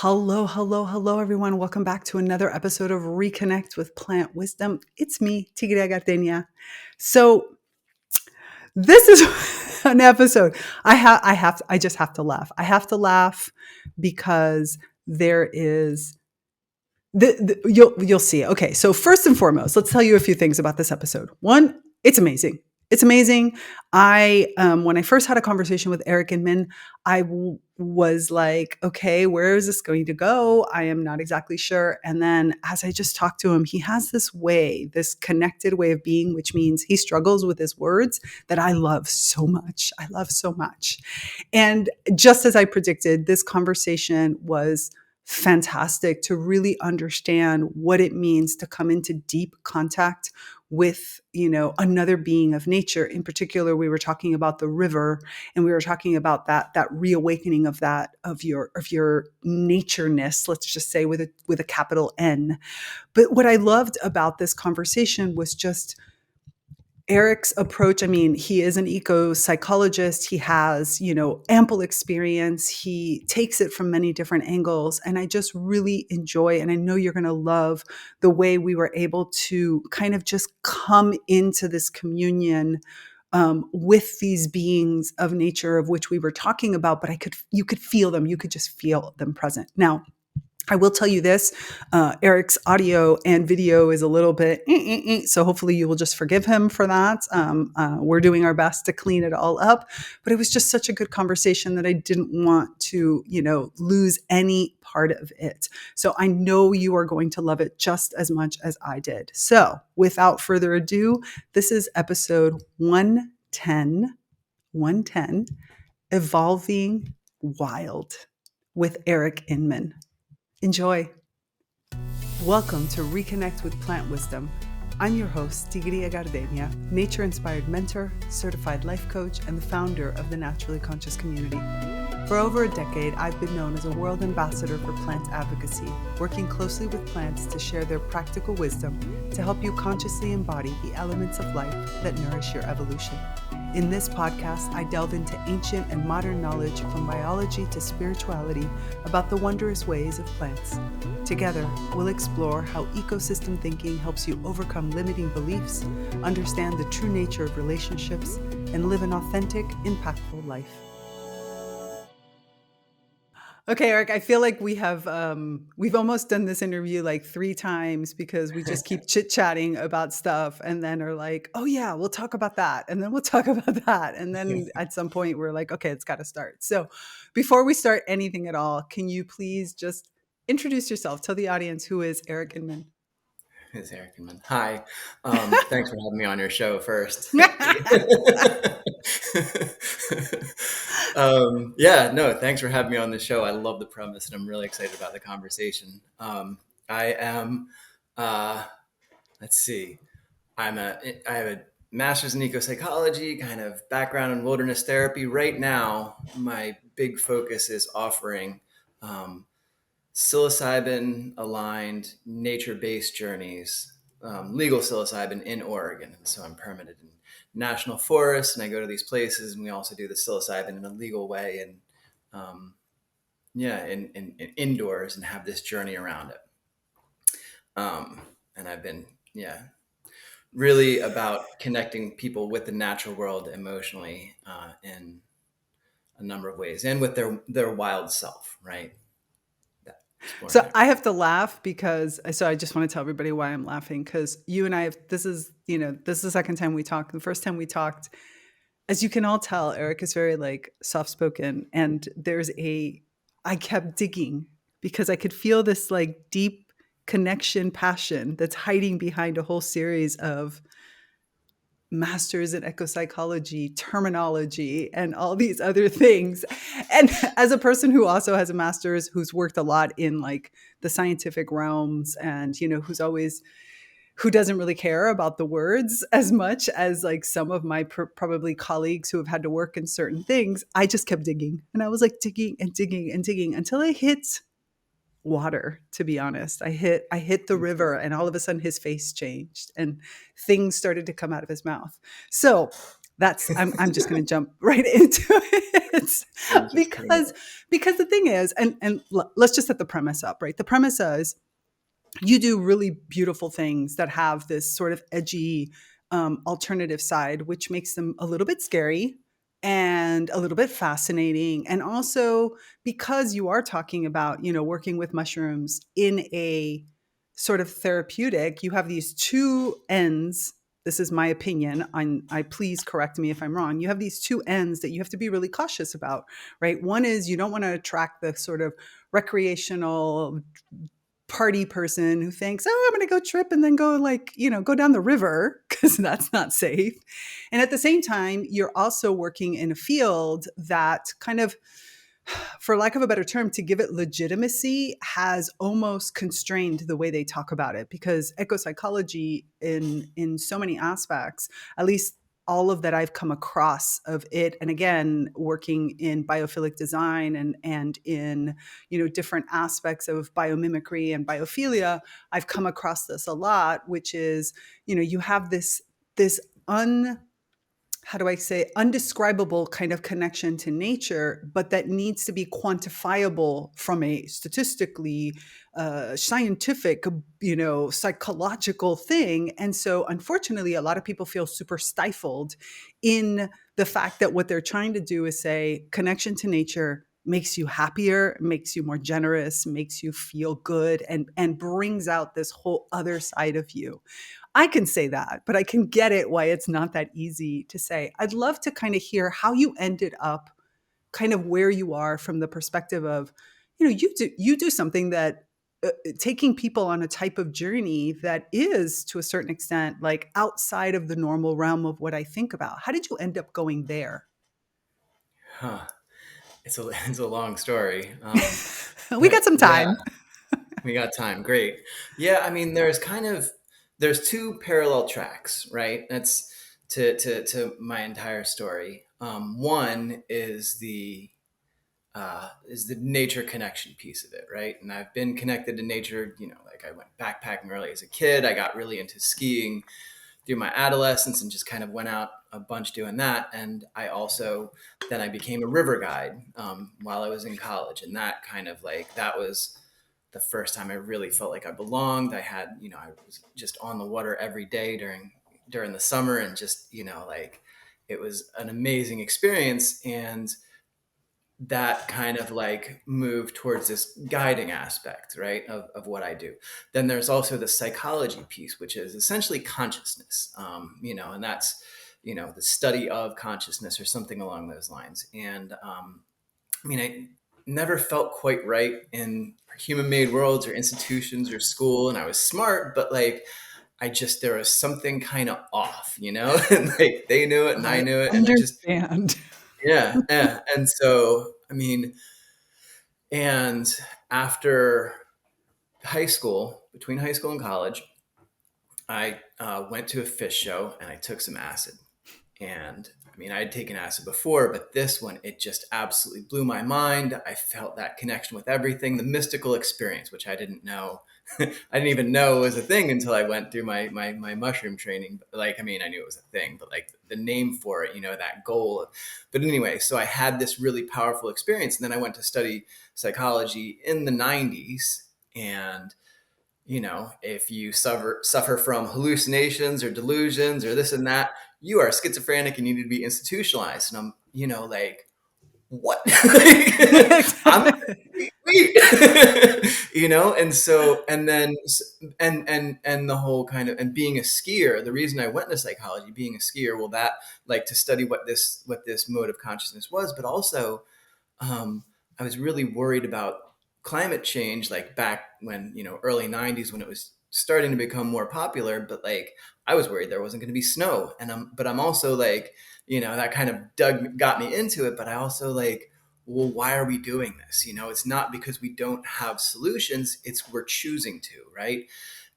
Hello, hello, hello, everyone. Welcome back to another episode of ReConnect with Plant Wisdom. It's me, Tigre Gardenia. So this is an episode. I just have to laugh. I have to laugh because there is you'll see. Okay, so first and foremost, let's tell you a few things about this episode. One, it's amazing. It's amazing. When I first had a conversation with Erik Inman, was like, okay, where is this going to go? I am not exactly sure. And then as I just talked to him, he has this connected way of being, which means he struggles with his words that I love so much. I love so much. And just as I predicted, this conversation was fantastic to really understand what it means to come into deep contact with, another being of nature. In particular, we were talking about the river, and we were talking about that reawakening of your natureness, let's just say with a capital N. But what I loved about this conversation was just Erik's approach. I mean, he is an ecopsychologist. He has, ample experience. He takes it from many different angles. And I just really enjoy, and I know you're going to love the way we were able to kind of just come into this communion with these beings of nature of which we were talking about, but you could feel them. You could just feel them present. Now, I will tell you this, Erik's audio and video is a little bit, so hopefully you will just forgive him for that. We're doing our best to clean it all up, but it was just such a good conversation that I didn't want to, lose any part of it. So I know you are going to love it just as much as I did. So without further ado, this is episode 110, Evolving Wild with Erik Inman. Enjoy. Welcome to ReConnect with Plant Wisdom. I'm your host, Tigre Gardenia, nature-inspired mentor, certified life coach, and the founder of the Naturally Conscious community. For over a decade, I've been known as a world ambassador for plant advocacy, working closely with plants to share their practical wisdom to help you consciously embody the elements of life that nourish your evolution. In this podcast, I delve into ancient and modern knowledge from biology to spirituality about the wondrous ways of plants. Together, we'll explore how ecosystem thinking helps you overcome limiting beliefs, understand the true nature of relationships, and live an authentic, impactful life. Okay, Erik, I feel like we've almost done this interview like 3 times because we just keep chit-chatting about stuff and then are like, oh yeah, we'll talk about that. And then we'll talk about that. And then at some point we're like, okay, it's got to start. So before we start anything at all, can you please just introduce yourself? Tell the audience who is Erik Inman. It's Erik Inman. Hi. Thanks for having me on your show first. Thanks for having me on the show. I love the premise and I'm really excited about the conversation. I am, let's see, I have a master's in ecopsychology, kind of background in wilderness therapy. Right now, my big focus is offering psilocybin-aligned, nature-based journeys, legal psilocybin in Oregon. And so I'm permitted in national forests, and I go to these places, and we also do the psilocybin in a legal way, and in indoors, and have this journey around it. And I've been, really about connecting people with the natural world emotionally in a number of ways, and with their wild self, right? So I have to laugh because I just want to tell everybody why I'm laughing, because you and I this is the second time we talked. The first time we talked, as you can all tell, Erik is very like soft-spoken, and I kept digging because I could feel this like deep connection, passion that's hiding behind a whole series of masters in ecopsychology, terminology, and all these other things. And as a person who also has a master's, who's worked a lot in like the scientific realms, and who doesn't really care about the words as much as like some of my probably colleagues who have had to work in certain things, I just kept digging, and I was like digging and digging and digging until I hit water. To be honest, I hit the river, and all of a sudden his face changed and things started to come out of his mouth. So I'm just going to jump right into it Just go. because the thing is, let's just set the premise up, right? The premise is you do really beautiful things that have this sort of edgy alternative side, which makes them a little bit scary and a little bit fascinating. And also because you are talking about, working with mushrooms in a sort of therapeutic, you have these two ends. This is my opinion. I please correct me if I'm wrong. You have these two ends that you have to be really cautious about, right? One is you don't want to attract the sort of recreational party person who thinks, oh, I'm going to go trip and then go go down the river because that's not safe. And at the same time, you're also working in a field that kind of, for lack of a better term, to give it legitimacy, has almost constrained the way they talk about it, because ecopsychology in so many aspects, at least all of that I've come across of it, and again working in biophilic design and in different aspects of biomimicry and biophilia, I've come across this a lot, which is you have this un how do I say, undescribable kind of connection to nature, but that needs to be quantifiable from a statistically scientific, psychological thing. And so, unfortunately, a lot of people feel super stifled in the fact that what they're trying to do is say connection to nature makes you happier, makes you more generous, makes you feel good, and brings out this whole other side of you. I can say that, but I can get it why it's not that easy to say. I'd love to kind of hear how you ended up kind of where you are from the perspective of, you do something that taking people on a type of journey that is to a certain extent like outside of the normal realm of what I think about. How did you end up going there? Huh. It's a long story. We But got some yeah, time. we got time. Great. Yeah, I mean, there's two parallel tracks, right? That's to my entire story. One is the nature connection piece of it, right? And I've been connected to nature. Like I went backpacking early as a kid. I got really into skiing through my adolescence and just kind of went out a bunch doing that. And I became a river guide while I was in college. And that was the first time I really felt like I belonged. I was just on the water every day during the summer, and just, like, it was an amazing experience. And that kind of like move towards this guiding aspect, right, of what I do. Then there's also the psychology piece, which is essentially consciousness, and that's, the study of consciousness or something along those lines. And I never felt quite right in human made worlds or institutions or school. And I was smart, but like, there was something kind of off, and like they knew it and I I knew it. And understand. yeah, yeah. And so, and after between high school and college, I went to a fish show and I took some acid. And I had taken acid before, but this one, it just absolutely blew my mind. I felt that connection with everything, the mystical experience, which I didn't know. I didn't even know was a thing until I went through my mushroom training. Like, I knew it was a thing, but like the name for it, that goal. But anyway, so I had this really powerful experience. And then I went to study psychology in the 90s. And if you suffer from hallucinations or delusions or this and that, you are schizophrenic and you need to be institutionalized. And I'm, like, what? I'm wait. And so, and then, and the whole kind of, and being a skier, the reason I went into psychology, being a skier, well, that, like, to study what this mode of consciousness was, but also, I was really worried about climate change, like back when, early 90s, when it was starting to become more popular. But like, I was worried there wasn't going to be snow. But I'm also like, that kind of got me into it. But I also like, well, why are we doing this? It's not because we don't have solutions, it's we're choosing to, right?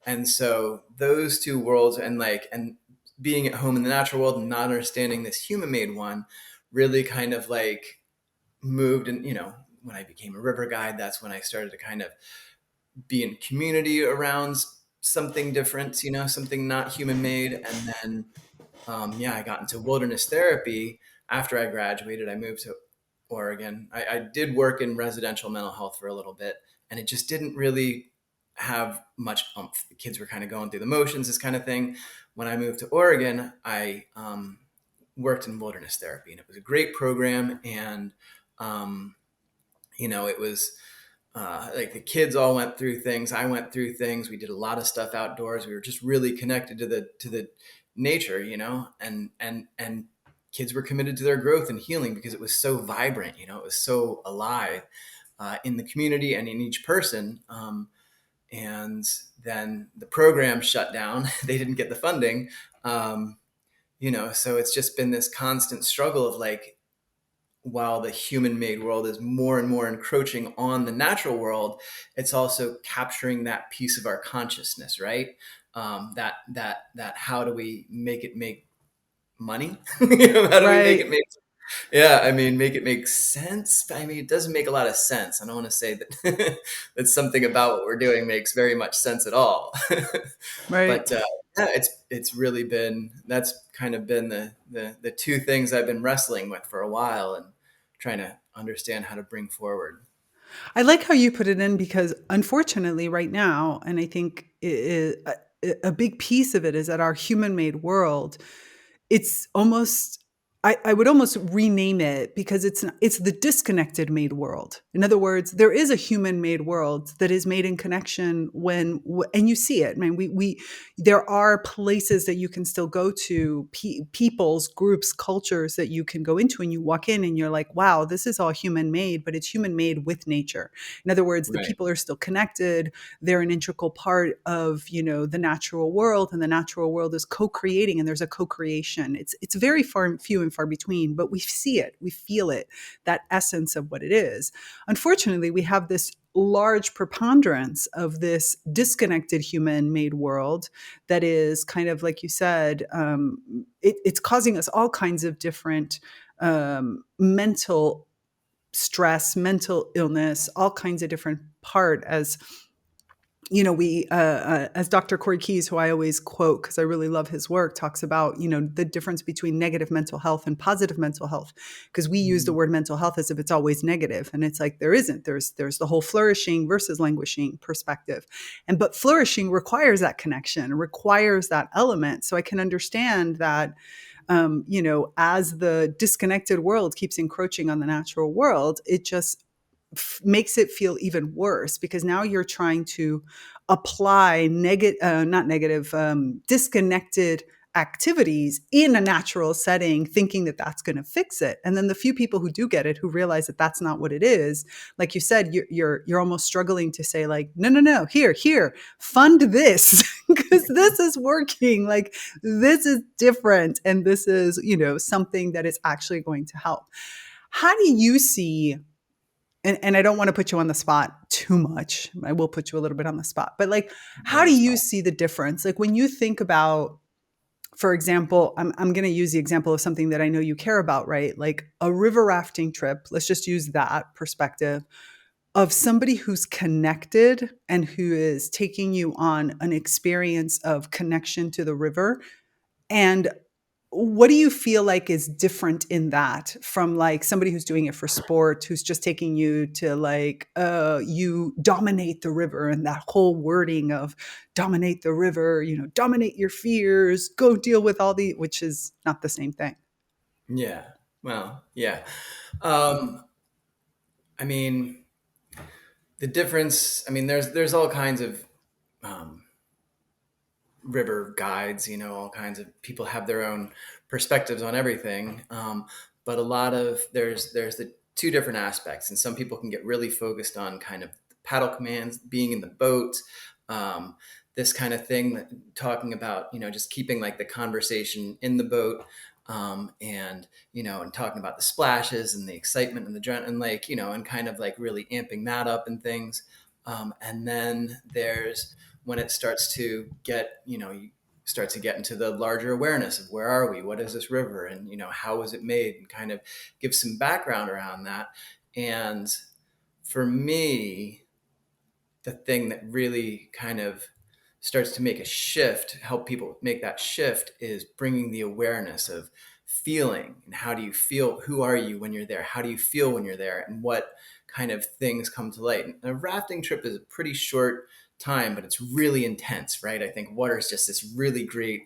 And so those two worlds, and being at home in the natural world and not understanding this human made one, really kind of like moved. And when I became a river guide, that's when I started to kind of be in community around something different, something not human made. And then yeah, I got into wilderness therapy after I graduated. I moved to Oregon. I did work in residential mental health for a little bit, and it just didn't really have much oomph. The kids were kind of going through the motions, this kind of thing. When I moved to Oregon, I worked in wilderness therapy, and it was a great program. And um, it was like the kids all went through things. I went through things. We did a lot of stuff outdoors. We were just really connected to the nature, and kids were committed to their growth and healing because it was so vibrant. It was so alive in the community and in each person. And then the program shut down. They didn't get the funding. So it's just been this constant struggle of like, while the human made world is more and more encroaching on the natural world, it's also capturing that piece of our consciousness, right? That how do we make it make money? How do we make it Right. make, yeah, I mean, make it make sense. I mean, it doesn't make a lot of sense. I don't want to say that that something about what we're doing makes very much sense at all. Right. But yeah, it's really been, that's kind of been the two things I've been wrestling with for a while and trying to understand how to bring forward. I like how you put it in because unfortunately, right now, and I think a big piece of it is that our human made world, it's almost, I would almost rename it because it's the disconnected made world. In other words, there is a human made world that is made in connection and you see it. I mean, we there are places that you can still go to, peoples, groups, cultures that you can go into, and you walk in and you're like, wow, this is all human made, but it's human made with nature. In other words, the Right. people are still connected. They're an integral part of, the natural world, and the natural world is co-creating, and there's a co-creation. It's very few and far between, but we see it, we feel it, that essence of what it is. Unfortunately, we have this large preponderance of this disconnected human made world that is kind of like you said, it's causing us all kinds of different mental stress, mental illness, all kinds of different part as we as Dr. Corey Keyes, who I always quote because I really love his work, talks about the difference between negative mental health and positive mental health, because we use the Mm. word mental health as if it's always negative, and it's like there isn't. There's the whole flourishing versus languishing perspective, but flourishing requires that connection, requires that element. So I can understand that as the disconnected world keeps encroaching on the natural world, it just makes it feel even worse because now you're trying to apply not negative, disconnected activities in a natural setting, thinking that that's going to fix it. And then the few people who do get it, who realize that that's not what it is, like you said, you're almost struggling to say like, no, no, no, here, fund this because this is working. Like this is different, and this is something that is actually going to help. How do you see, and I don't want to put you on the spot too much. I will put you a little bit on the spot, but like, how No, do it's you fine. see the difference? Like when you think about, for example, I'm going to use the example of something that I know you care about, right? Like a river rafting trip. Let's just use that perspective of somebody who's connected and who is taking you on an experience of connection to the river. And what do you feel like is different in that from like somebody who's doing it for sport, who's just taking you to like, you dominate the river, and that whole wording of dominate the river, dominate your fears, go deal with which is not the same thing. Yeah. Well, yeah. Um, I mean, the difference, I mean, there's all kinds of um, river guides, all kinds of people have their own perspectives on everything. But a lot of there's the two different aspects, and some people can get really focused on kind of paddle commands, being in the boat, um, this kind of thing, talking about just keeping like the conversation in the boat. And and talking about the splashes and the excitement and the and like and kind of like really amping that up and things. And then there's when it starts to get, you start to get into the larger awareness of where are we, what is this river, and how was it made, and kind of give some background around that. And for me, the thing that really kind of starts to make a shift, help people make that shift, is bringing the awareness of feeling. And how do you feel? Who are you when you're there? How do you feel when you're there? And what kind of things come to light? And a rafting trip is a pretty short time, but it's really intense, right? I think water is just this really great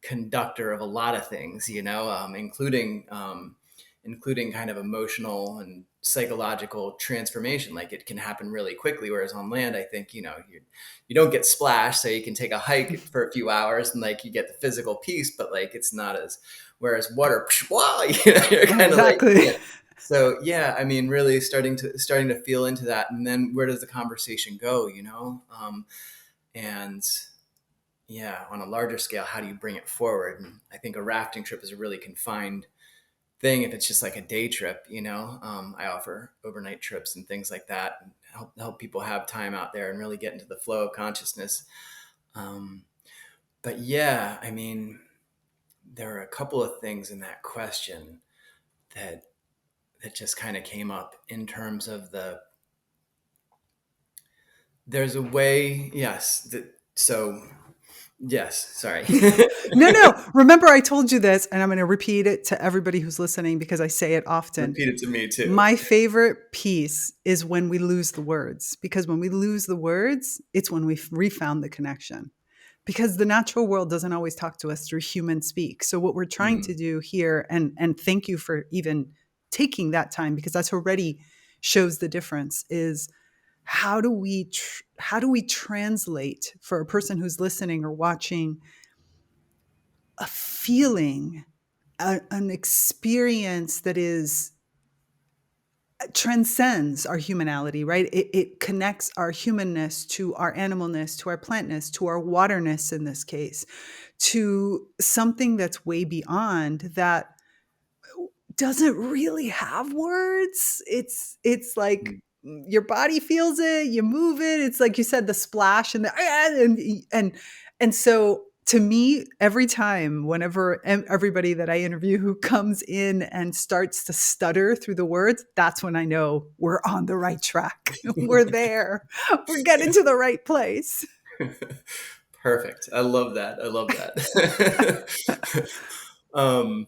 conductor of a lot of things, including kind of emotional and psychological transformation. Like, it can happen really quickly, whereas on land, I think, you don't get splashed, so you can take a hike for a few hours and like you get the physical piece, but like it's not as, whereas water, wow, you're kind of like, Exactly. so yeah, I mean, really starting to feel into that. And then where does the conversation go, and yeah, on a larger scale, how do you bring it forward? And I think a rafting trip is a really confined thing. If it's just like a day trip, I offer overnight trips and things like that, and help people have time out there and really get into the flow of consciousness. Um, but yeah, I mean, there are a couple of things in that question that just kind of came up in terms of there's a way, yes, so yes, sorry. No, no. Remember, I told you this, and I'm going to repeat it to everybody who's listening because I say it often. Repeat it to me too. My favorite piece is when we lose the words, because when we lose the words, it's when we've refound the connection. Because the natural world doesn't always talk to us through human speak. So what we're trying to Mm, do here, and thank you for even taking that time, because that's already shows the difference, is how do we translate for a person who's listening or watching a feeling, an experience that is transcends our humanality, right? It connects our humanness to our animalness, to our plantness, to our waterness in this case, to something that's way beyond that, doesn't really have words. It's like mm. your body feels it, you move it. It's like you said, the splash and the and so to me, every time, whenever everybody that I interview who comes in and starts to stutter through the words, that's when I know we're on the right track. We're there. We're getting to the right place. Perfect. I love that. I love that. um,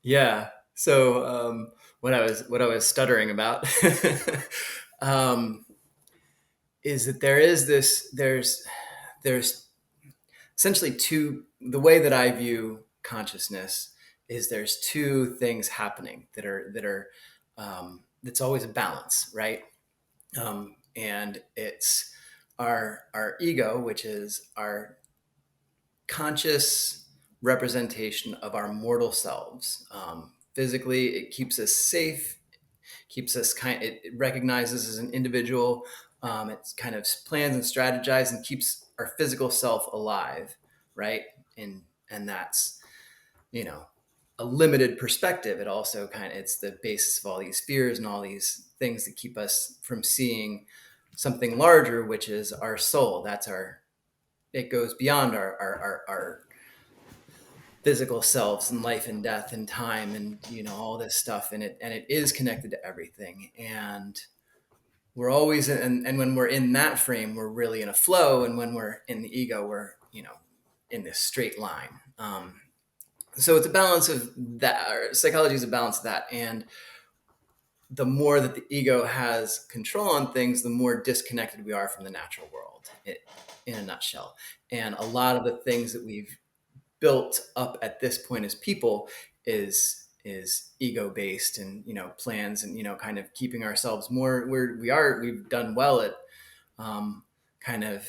yeah. So what I was stuttering about um, is that there's essentially the way that I view consciousness is there's two things happening that's always a balance, right? And it's our ego, which is our conscious representation of our mortal selves. Physically, it keeps us safe, keeps us it recognizes as an individual. It kind of plans and strategizes and keeps our physical self alive, right? And that's, you know, a limited perspective. It also it's the basis of all these fears and all these things that keep us from seeing something larger, which is our soul. It goes beyond our physical selves and life and death and time and all this stuff, and it is connected to everything. And we're always and when we're in that frame, we're really in a flow, and when we're in the ego, we're in this straight line. So it's a balance of that. Psychology is a balance of that. And the more that the ego has control on things, the more disconnected we are from the natural world, in a nutshell. And a lot of the things that we've built up at this point as people is ego based, and plans, and kind of keeping ourselves more where we've done well at kind of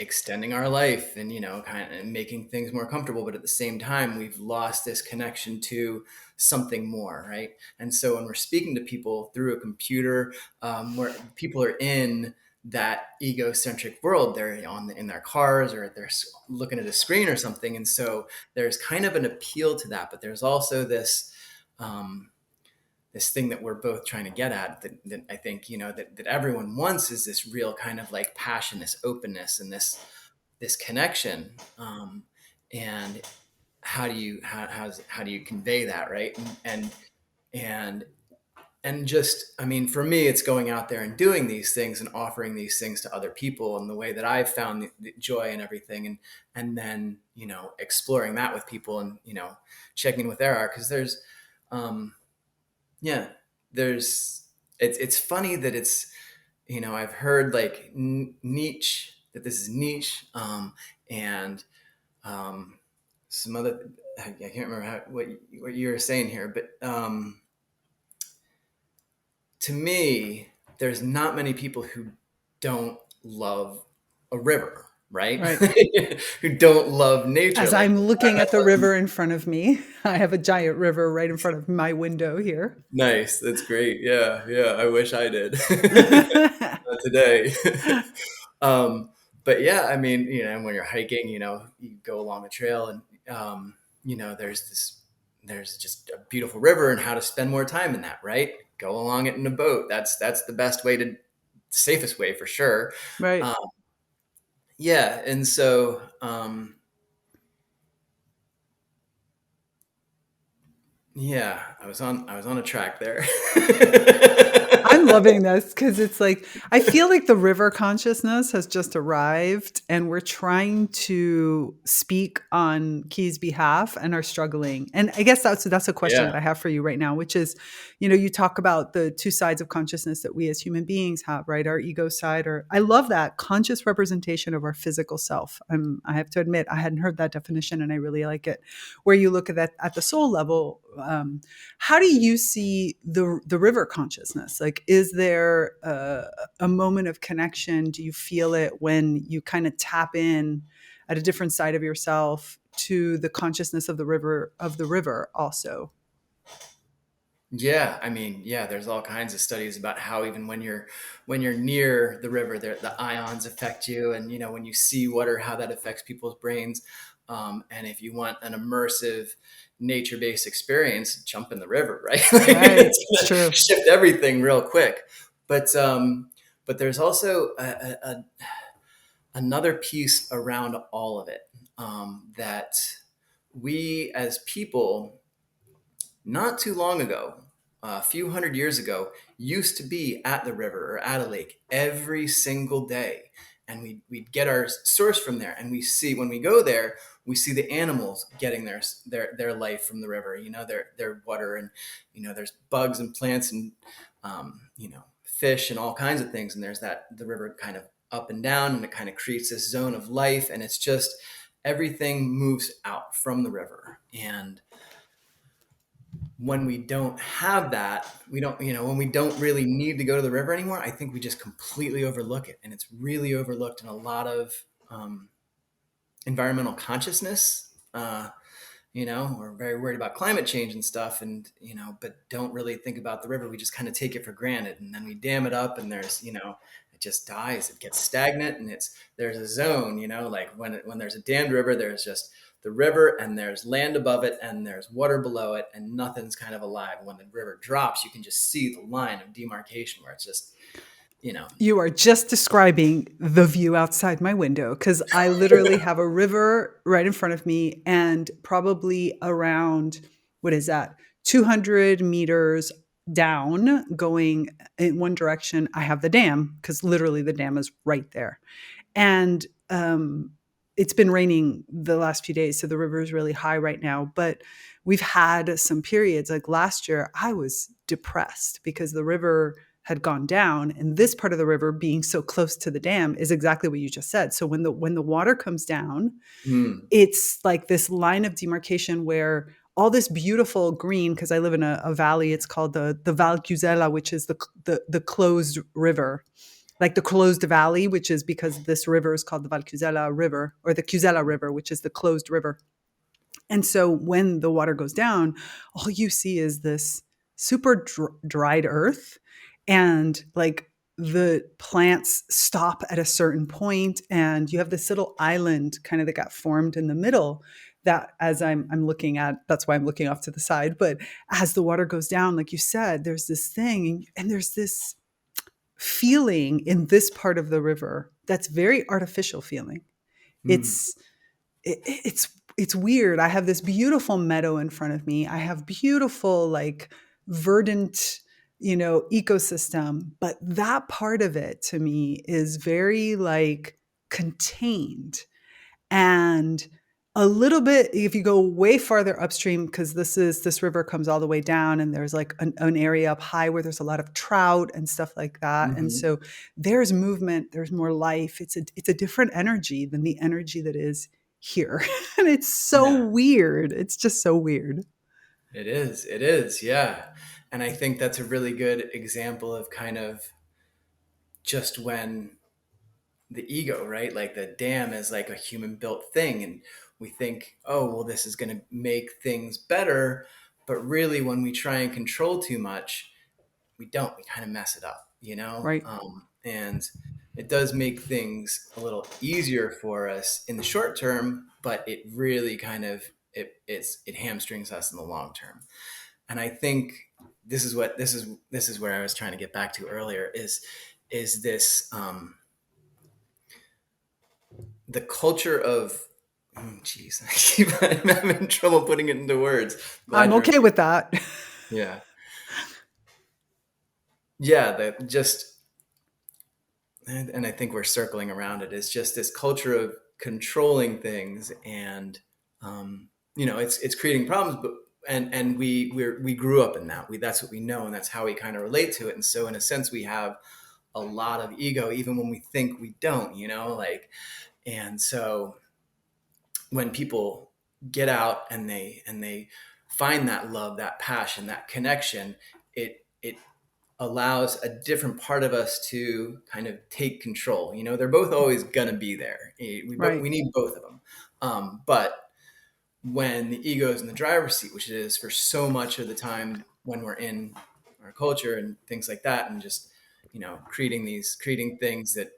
extending our life and kind of making things more comfortable, but at the same time we've lost this connection to something more, right? And so when we're speaking to people through a computer, where people are in that egocentric world, they're in their cars, or they're looking at a screen or something, and so there's kind of an appeal to that. But there's also um, this thing that we're both trying to get at, that I think that everyone wants, is this real kind of like passion, this openness, and this connection. And how do you convey that, right? And and just, I mean, for me, it's going out there and doing these things and offering these things to other people, and the way that I've found the joy and everything, and then, you know, exploring that with people, and, you know, checking in with their art. Because there's, um, yeah, there's, it's funny that it's, you know, I've heard like niche, that this is niche, and um, some other, I can't remember what you were saying here, but to me, there's not many people who don't love a river, right? Right. Who don't love nature. As Like, I'm looking at the river in front of me, I have a giant river right in front of my window here. nice, that's great. Yeah, yeah. I wish I did. Not today. um, but yeah, I mean, you know, when you're hiking, you know, you go along a trail, and you know, there's just a beautiful river, and how to spend more time in that, right? Go along it in a boat. That's the best way, to safest way for sure. Right. Um, yeah, and so yeah, I was on a track there. I'm loving this because it's like, I feel like the river consciousness has just arrived and we're trying to speak on Key's behalf and are struggling. And I guess that's a question that Yeah, I have for you right now, which is, you know, you talk about the two sides of consciousness that we as human beings have, right? Our ego side, or I love that conscious representation of our physical self. I have to admit, I hadn't heard that definition and I really like it. Where you look at that at the soul level, how do you see the river consciousness? Like, is there a moment of connection? Do you feel it when you kind of tap in at a different side of yourself to the consciousness of the river also? yeah. I mean, yeah. There's all kinds of studies about how even when you're near the river, there the ions affect you, and you know, when you see water, how that affects people's brains. And if you want an immersive nature-based experience, jump in the river, right? Like, Right. it's It's gonna true. shift everything real quick. But there's also another piece around all of it, that we as people, not too long ago, a few hundred years ago, used to be at the river or at a lake every single day. And we'd get our source from there. And we see, when we go there, we see the animals getting their life from the river, you know, their water. And, you know, there's bugs and plants, and, you know, fish and all kinds of things. And there's the river kind of up and down, and it kind of creates this zone of life. And it's just, everything moves out from the river. And when we don't have that, we don't, you know, when we don't really need to go to the river anymore, I think we just completely overlook it. And it's really overlooked in a lot of um, environmental consciousness. You know, we're very worried about climate change and stuff, and, you know, but don't really think about the river. We just kind of take it for granted, and then we dam it up, and there's, you know, it just dies. It gets stagnant, and there's a zone, you know, like when there's a dammed river, there's just the river, and there's land above it, and there's water below it, and nothing's kind of alive. When the river drops, you can just see the line of demarcation where it's just, you know. You are just describing the view outside my window because I literally have a river right in front of me, and probably around, what is that, 200 meters down going in one direction, I have the dam because literally the dam is right there. And it's been raining the last few days, so the river is really high right now. But we've had some periods, like last year, I was depressed because the river had gone down, and this part of the river being so close to the dam is exactly what you just said. So when the water comes down, Mm, it's like this line of demarcation where all this beautiful green, because I live in a valley, it's called the Val Cusella, which is the closed river, like the closed valley, which is because this river is called the Valcusela River, or the Cusella River, which is the closed river. And so when the water goes down, all you see is this super dried earth, and like the plants stop at a certain point, and you have this little island kind of that got formed in the middle. That, as I'm looking at, that's why I'm looking off to the side. But as the water goes down, like you said, there's this thing, and there's this feeling in this part of the river that's very artificial feeling. mm, It's it's weird. I have this beautiful meadow in front of me. I have beautiful, like, verdant, ecosystem. But that part of it to me is very like contained. And a little bit, if you go way farther upstream, because this river comes all the way down, and there's like an area up high where there's a lot of trout and stuff like that. And Hmm. so there's movement, there's more life. It's a different energy than the energy that is here. And it's so Yeah, weird. It's just so weird. it is. It is. Yeah. And I think that's a really good example of kind of just when the ego, right? Like the dam is like a human built thing. And we think, oh, well, this is going to make things better. But really, when we try and control too much, we don't. We kind of mess it up, you know? Right. And it does make things a little easier for us in the short term, but it really kind of it hamstrings us in the long term. And I think this is where I was trying to get back to earlier is this the culture of geez, I'm having trouble putting it into words. I'm Glad you're okay with that. yeah. Yeah, that just and I think we're circling around it. It's just this culture of controlling things, and it's creating problems. But and we grew up in that. That's what we know, and that's how we kind of relate to it. And so, in a sense, we have a lot of ego, even when we think we don't. Like, and so when people get out and they find that love, that passion, that connection, it allows a different part of us to kind of take control. They're both always going to be there. We Right. need both of them. But when the ego is in the driver's seat, which it is for so much of the time when we're in our culture and things like that, and just, creating things that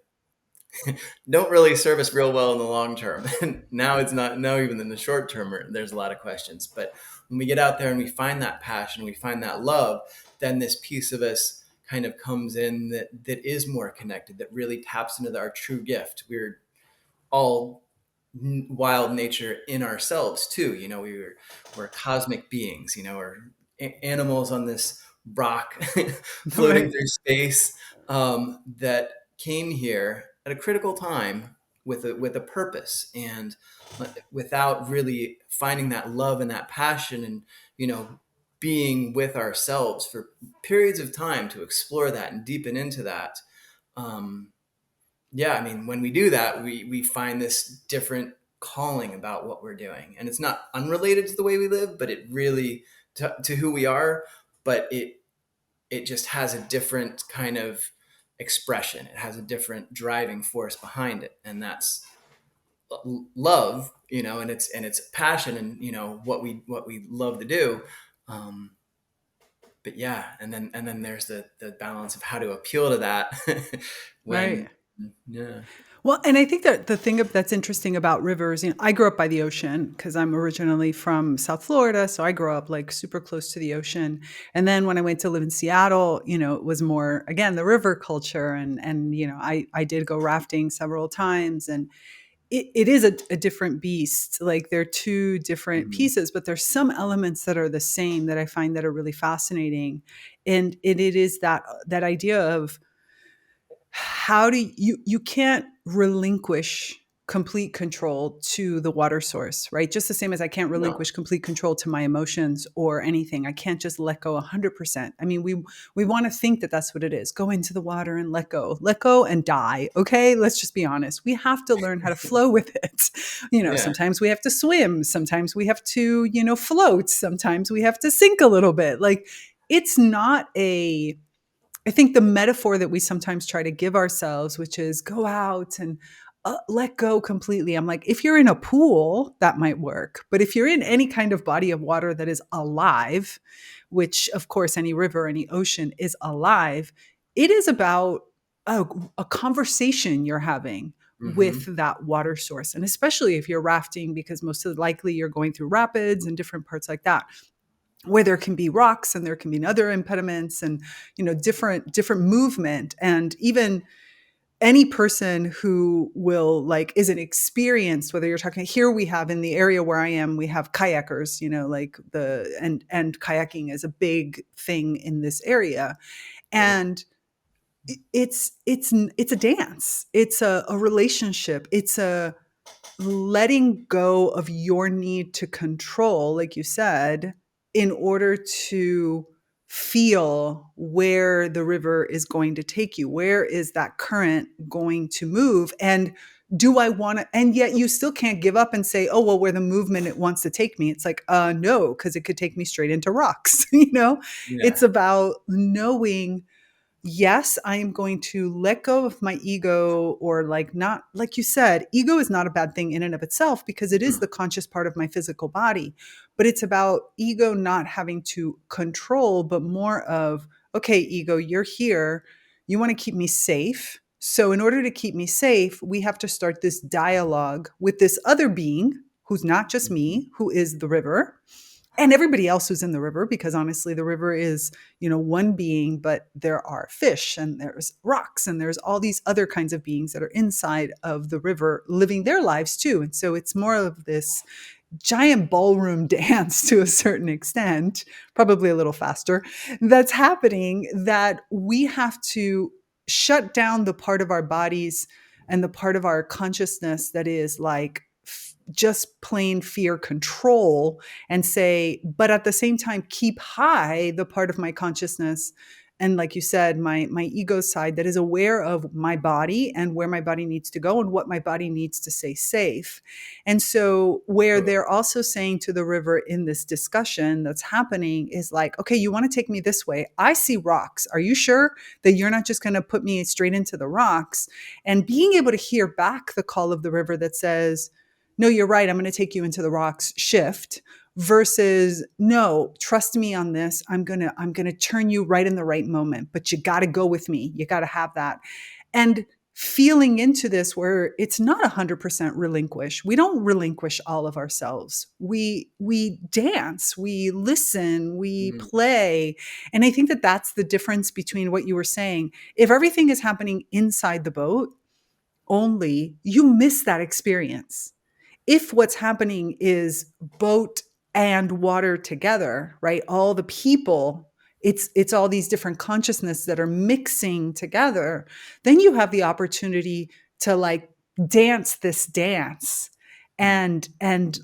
don't really serve us real well in the long term. And now it's not, now even in the short term, there's a lot of questions. But when we get out there and we find that passion, we find that love, then this piece of us kind of comes in that is more connected, that really taps into our true gift. We're all wild nature in ourselves too. We're cosmic beings, we're animals on this rock floating Right. through space, that came here at a critical time with a purpose, and without really finding that love and that passion, and being with ourselves for periods of time to explore that and deepen into that. um, yeah, I mean, when we do that, we find this different calling about what we're doing, and it's not unrelated to the way we live, but it really to who we are. But it just has a different kind of expression. It has a different driving force behind it, and that's love, and it's passion, and what we love to do. Um, but yeah, and then there's the balance of how to appeal to that when Right. yeah. Well, and I think that the thing that's interesting about rivers, I grew up by the ocean because I'm originally from South Florida. So I grew up like super close to the ocean. And then when I went to live in Seattle, it was more, again, the river culture. And I did go rafting several times. And it is a different beast. Like they're two different Mhm. pieces, but there's some elements that are the same that I find that are really fascinating. And it is that idea of how do you can't relinquish complete control to the water source, right? Just the same as I can't No. relinquish complete control to my emotions or anything. I can't just let go 100%. I mean, we want to think that that's what it is. Go into the water and let go and die. Okay, let's just be honest. We have to learn how to flow with it. Yeah. Sometimes we have to swim, sometimes we have to, float, sometimes we have to sink a little bit. Like it's not a I think the metaphor that we sometimes try to give ourselves, which is go out and let go completely. I'm like, if you're in a pool, that might work. But if you're in any kind of body of water that is alive, which of course any river, any ocean is alive, it is about a conversation you're having with Hmm. that water source. And especially if you're rafting, because most of likely you're going through rapids and different parts like that where there can be rocks and there can be other impediments and different movement and even any person who will like isn't experienced, whether you're talking here, we have in the area where I am, we have kayakers, like and kayaking is a big thing in this area. Right. And it's a dance. It's a relationship. It's a letting go of your need to control, like you said, in order to feel where the river is going to take you. Where is that current going to move? And do I want to? And yet you still can't give up and say, oh, well, where the movement it wants to take me. It's like, no, because it could take me straight into rocks. It's Yeah. about knowing, yes, I am going to let go of my ego, or like, not like you said, ego is not a bad thing in and of itself because it is Mm. the conscious part of my physical body. But it's about ego not having to control, but more of, okay, ego, you're here. You want to keep me safe. So, in order to keep me safe, we have to start this dialogue with this other being who's not just Mhm. me, who is the river, and everybody else who's in the river, because honestly the river is one being, but there are fish and there's rocks and there's all these other kinds of beings that are inside of the river living their lives too. And so it's more of this giant ballroom dance to a certain extent, probably a little faster, that's happening, that we have to shut down the part of our bodies and the part of our consciousness that is like just plain fear control, and say, but at the same time, keep high the part of my consciousness. And like you said, my ego side that is aware of my body and where my body needs to go and what my body needs to stay safe. And so, where Totally. they're also saying to the river in this discussion that's happening is like, okay, you want to take me this way. I see rocks. Are you sure that you're not just going to put me straight into the rocks? And being able to hear back the call of the river that says, no, you're right, I'm going to take you into the rocks, shift, versus, no, trust me on this. I'm going to turn you right in the right moment, but you got to go with me. You got to have that. And feeling into this where it's not 100% relinquish. We don't relinquish all of ourselves. We dance, we listen, we Mhm. play. And I think that that's the difference between what you were saying. If everything is happening inside the boat only, you miss that experience. If what's happening is boat and water together, right? All the people, it's all these different consciousness that are mixing together, then you have the opportunity to like dance this dance and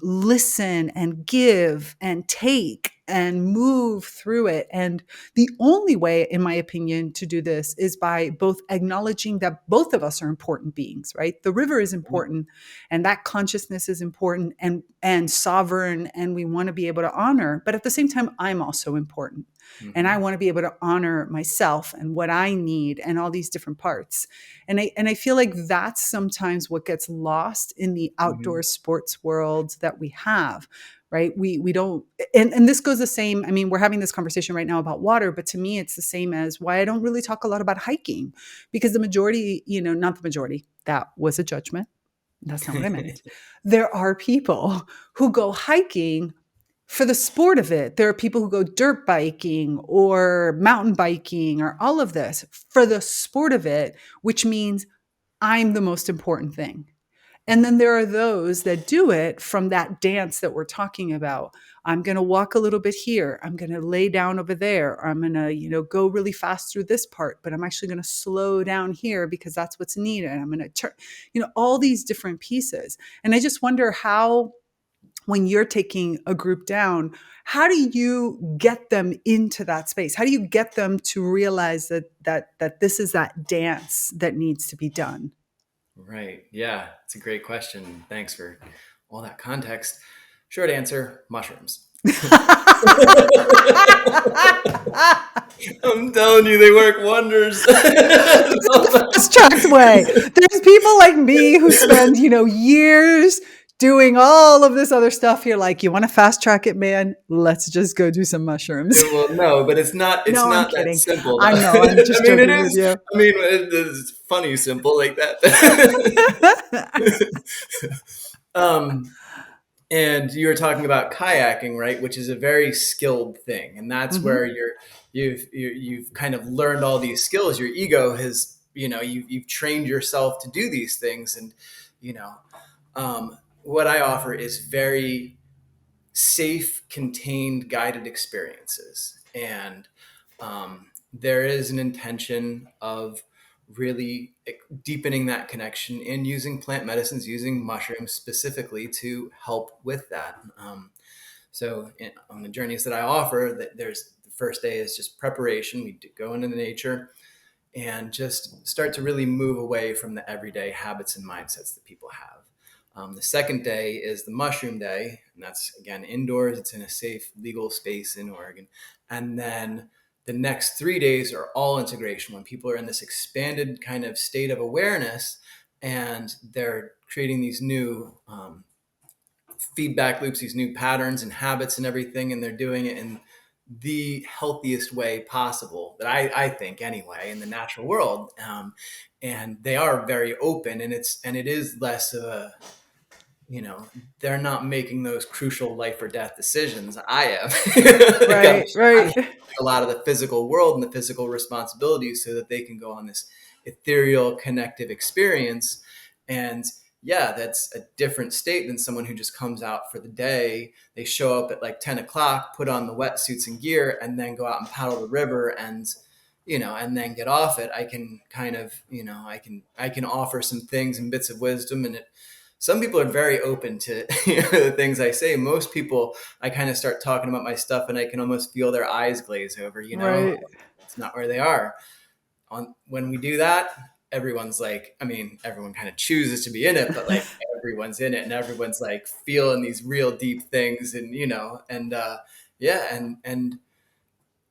listen and give and take and move through it. And the only way, in my opinion, to do this is by both acknowledging that both of us are important beings, right? The river is important, and that consciousness is important and sovereign, and we want to be able to honor. But at the same time, I'm also important, and I Mhm. want to be able to honor myself and what I need and all these different parts. And I feel like that's sometimes what gets lost in the outdoor Mhm. sports world that we have, right? We don't, and this goes the same. I mean, we're having this conversation right now about water, but to me, it's the same as why I don't really talk a lot about hiking, because the majority, not the majority, that was a judgment. That's not what I meant. There are people who go hiking for the sport of it. There are people who go dirt biking or mountain biking or all of this for the sport of it, which means I'm the most important thing. And then there are those that do it from that dance that we're talking about. I'm going to walk a little bit here. I'm going to lay down over there. I'm going to, go really fast through this part, but I'm actually going to slow down here because that's what's needed. I'm going to turn, all these different pieces. And I just wonder how, when you're taking a group down, how do you get them into that space? How do you get them to realize that this is that dance that needs to be done? Right. Yeah, it's a great question. Thanks for all that context. Short answer, mushrooms. I'm telling you, they work wonders. The fast tracked way. There's people like me who spend, years doing all of this other stuff. You're like, you want to fast track it, man? Let's just go do some mushrooms. Well, no, but it's not. It's No, I'm not that kidding. simple, though. I know. I'm I just mean, it joking with is. you. I mean, it's funny, simple like that. um, and you were talking about kayaking, right? Which is a very skilled thing, and that's where Hmm. you've kind of learned all these skills. Your ego has you've trained yourself to do these things. And you know what I offer is very safe, contained, guided experiences. And there is an intention of really deepening that connection and using plant medicines, using mushrooms specifically to help with that. On the journeys that I offer, that there's the first day is just preparation. We go into the nature and just start to really move away from the everyday habits and mindsets that people have. The second day is the mushroom day, and that's again indoors. It's in a safe, legal space in Oregon. And then the next 3 days are all integration, when people are in this expanded kind of state of awareness, and they're creating these new feedback loops, these new patterns and habits and everything, and they're doing it in the healthiest way possible, that I think anyway, in the natural world. And they are very open, and it is less of a, they're not making those crucial life or death decisions. I am. Like I'm Right, right, handling a lot of the physical world and the physical responsibilities so that they can go on this ethereal connective experience. And yeah, that's a different state than someone who just comes out for the day. They show up at like 10 o'clock, put on the wetsuits and gear, and then go out and paddle the river and, and then get off it. I can kind of, I can offer some things and bits of wisdom, and some people are very open to the things I say. Most people, I kind of start talking about my stuff and I can almost feel their eyes glaze over, right, it's not where they are. When we do that, everyone's like, everyone kind of chooses to be in it, but like everyone's in it and everyone's like feeling these real deep things. And, yeah.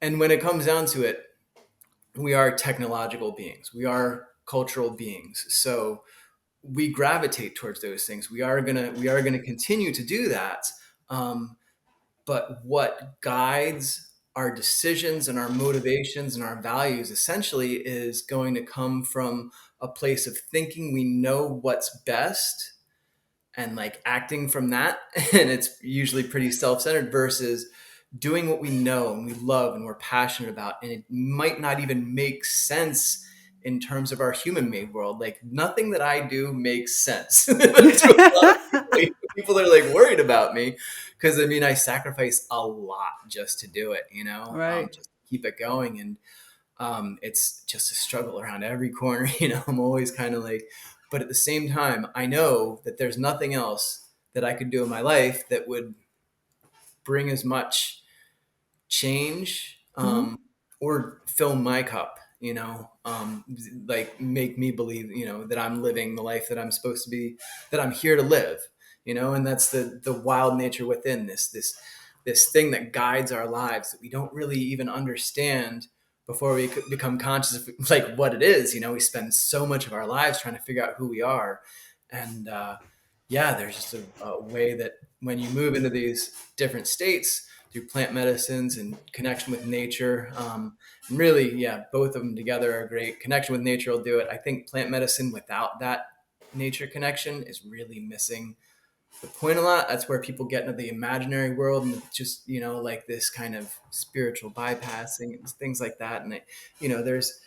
And when it comes down to it, we are technological beings. We are cultural beings. So we gravitate towards those things. We are gonna continue to do that. But what guides our decisions and our motivations and our values essentially is going to come from a place of thinking we know what's best and like acting from that. And it's usually pretty self-centered, versus doing what we know and we love and we're passionate about. And it might not even make sense in terms of our human made world. Like nothing that I do makes sense to a lot of people. People are like worried about me because I sacrifice a lot just to do it, right. just to keep it going. And it's just a struggle around every corner. I'm always kind of like, but at the same time, I know that there's nothing else that I could do in my life that would bring as much change, Mhm. or fill my cup, like make me believe, that I'm living the life that I'm supposed to be, that I'm here to live, and that's the wild nature within this thing that guides our lives that we don't really even understand before we become conscious of like what it is. We spend so much of our lives trying to figure out who we are. And yeah, there's just a way that when you move into these different states through plant medicines and connection with nature, and really, yeah, both of them together are great. Connection with nature will do it. I think plant medicine without that nature connection is really missing the point a lot. That's where people get into the imaginary world and just, like this kind of spiritual bypassing and things like that. And, there's,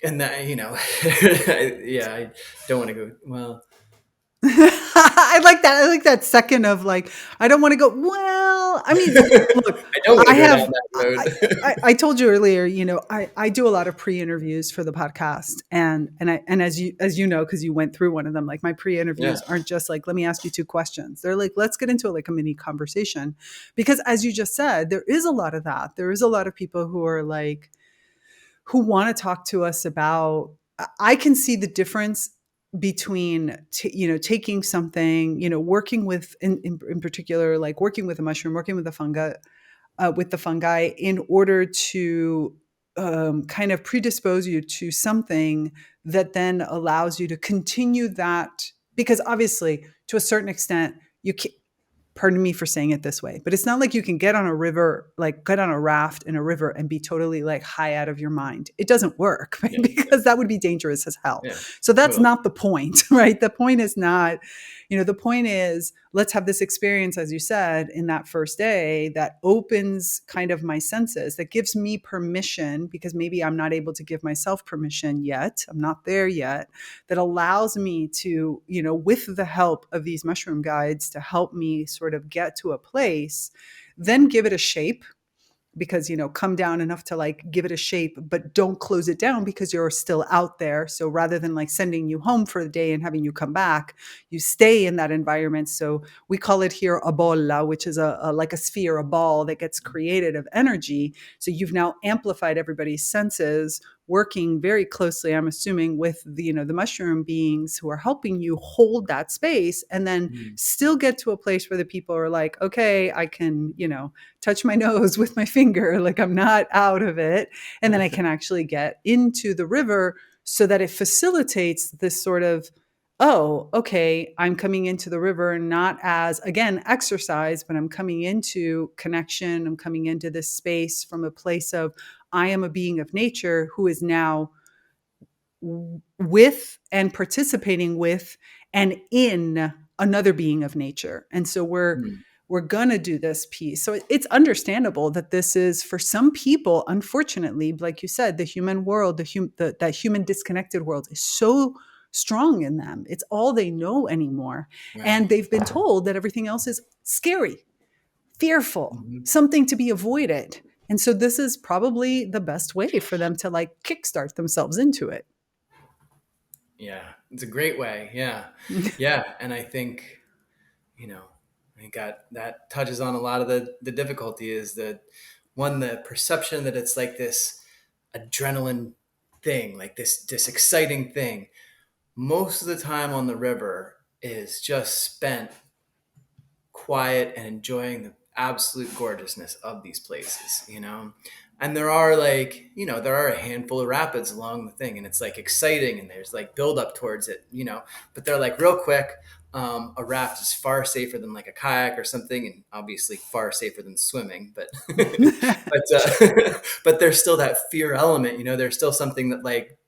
and that, yeah, I don't want to go, well, I like that. I like that second of like, I don't want to go, well, look, I don't want I to go have, down that road. I told you earlier, I do a lot of pre-interviews for the podcast, and as you know, because you went through one of them, like my Yeah. pre-interviews aren't just like, let me ask you 2 questions. They're like, let's get into like a mini conversation, because as you just said, there is a lot of that. There is a lot of people who are like, who want to talk to us about. I can see the difference between taking something, working with in particular, like working with a mushroom, working with the fungi in order to kind of predispose you to something that then allows you to continue that, because obviously to a certain extent you can, pardon me for saying it this way, but it's not like you can get on a river, like get on a raft in a river and be totally like high out of your mind. It doesn't work, right? Yeah. Because that would be dangerous as hell. Yeah. So that's Totally. not the point, right? The point is not, the point is let's have this experience, as you said, in that first day that opens kind of my senses, that gives me permission, because maybe I'm not able to give myself permission yet. I'm not there yet. That allows me to, with the help of these mushroom guides, to help me sort of get to a place, then give it a shape, because come down enough to like give it a shape, but don't close it down because you're still out there. So rather than like sending you home for the day and having you come back, you stay in that environment. So we call it here a bolla, which is a like a sphere, a ball that gets created of energy. So you've now amplified everybody's senses, working very closely, I'm assuming, with the mushroom beings who are helping you hold that space, and then Mm. still get to a place where the people are like, okay, I can touch my nose with my finger, like I'm not out of it, and then I can actually get into the river, so that it facilitates this sort of, oh, okay, I'm coming into the river not as, again, exercise, but I'm coming into connection. I'm coming into this space from a place of, I am a being of nature who is now with and participating with and in another being of nature. And so Mm. we're going to do this piece. So it's understandable that this is, for some people, unfortunately, like you said, the human world, that human disconnected world is so strong in them. It's all they know anymore. Right. And they've been told that everything else is scary, fearful, Mhm. something to be avoided. And so this is probably the best way for them to like kickstart themselves into it. Yeah. It's a great way. Yeah. Yeah. And I think, you know, I think that touches on a lot of the difficulty is that one, the perception that it's like this adrenaline thing, like this exciting thing. Most of the time on the river is just spent quiet and enjoying the absolute gorgeousness of these places, And there are there are a handful of rapids along the thing, and it's like exciting, and there's like build up towards it. But they're like real quick. A raft is far safer than like a kayak or something, and obviously far safer than swimming. But but there's still that fear element. There's still something that like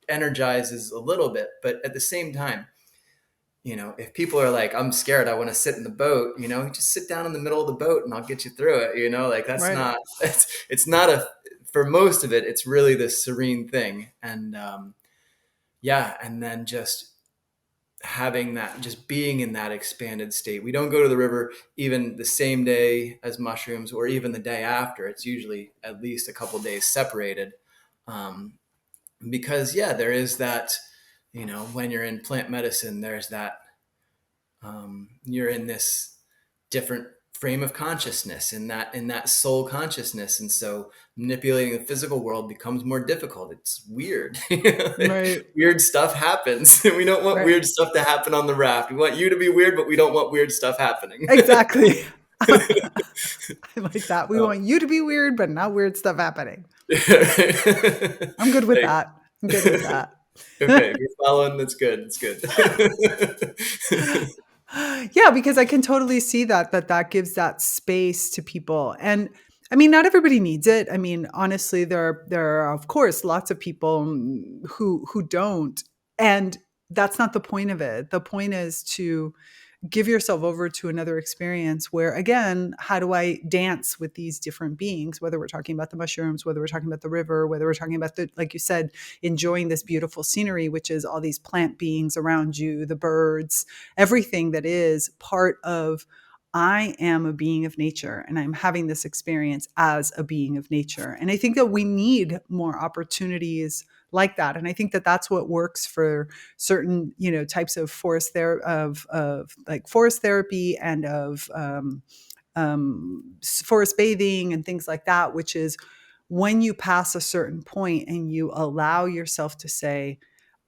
energizes a little bit, but at the same time, if people are like, I'm scared, I want to sit in the boat, just sit down in the middle of the boat and I'll get you through it. Like that's Right. not, it's not for most of it, it's really this serene thing. And yeah. And then just having that, just being in that expanded state. We don't go to the river even the same day as mushrooms or even the day after. It's usually at least a couple days separated. Um, because yeah, there is that, when you're in plant medicine, there's that, you're in this different frame of consciousness, in that soul consciousness, and so manipulating the physical world becomes more difficult. It's weird. Right. Weird stuff happens. We don't want Right. weird stuff to happen on the raft. We want you to be weird, but we don't want weird stuff happening. Exactly. I like that. We Uh, want you to be weird, but not weird stuff happening. okay, I'm good with that. I'm good with that. if you're following, that's good. It's good. Yeah, because I can totally see that gives that space to people. And I mean, not everybody needs it. I mean, honestly, there are of course lots of people who don't. And that's not the point of it. The point is to give yourself over to another experience where, again, how do I dance with these different beings, whether we're talking about the mushrooms, whether we're talking about the river, whether we're talking about like you said, enjoying this beautiful scenery, which is all these plant beings around you, the birds, everything that is part of, I am a being of nature and I'm having this experience as a being of nature. And I think that we need more opportunities like that. And I think that that's what works for certain, types of of like forest therapy and of forest bathing and things like that, which is when you pass a certain point and you allow yourself to say,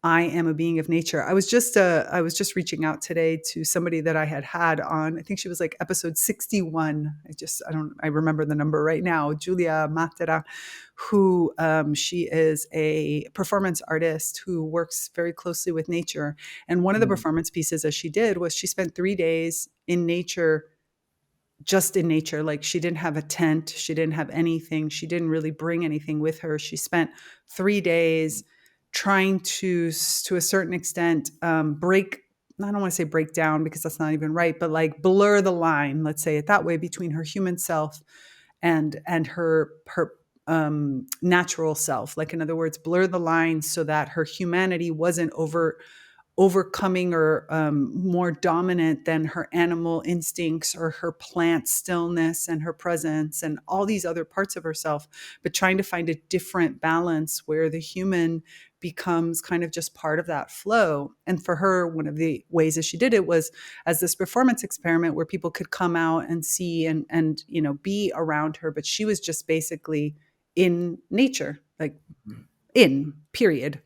I am a being of nature. I was just reaching out today to somebody that I had on. I think she was like episode 61. I remember the number right now. Julia Matera, who she is a performance artist who works very closely with nature. And one of the Mm. performance pieces that she did was she spent 3 days in nature just in nature. Like she didn't have a tent, she didn't have anything, she didn't really bring anything with her. She spent 3 days trying to a certain extent, break. I don't want to say break down because that's not even right, but like blur the line, let's say it that way, between her human self and her natural self. Like in other words, blur the line so that her humanity wasn't overcoming or more dominant than her animal instincts or her plant stillness and her presence and all these other parts of herself, but trying to find a different balance where the human becomes kind of just part of that flow. And for her, one of the ways that she did it was as this performance experiment where people could come out and see and be around her, but she was just basically in nature, like in period.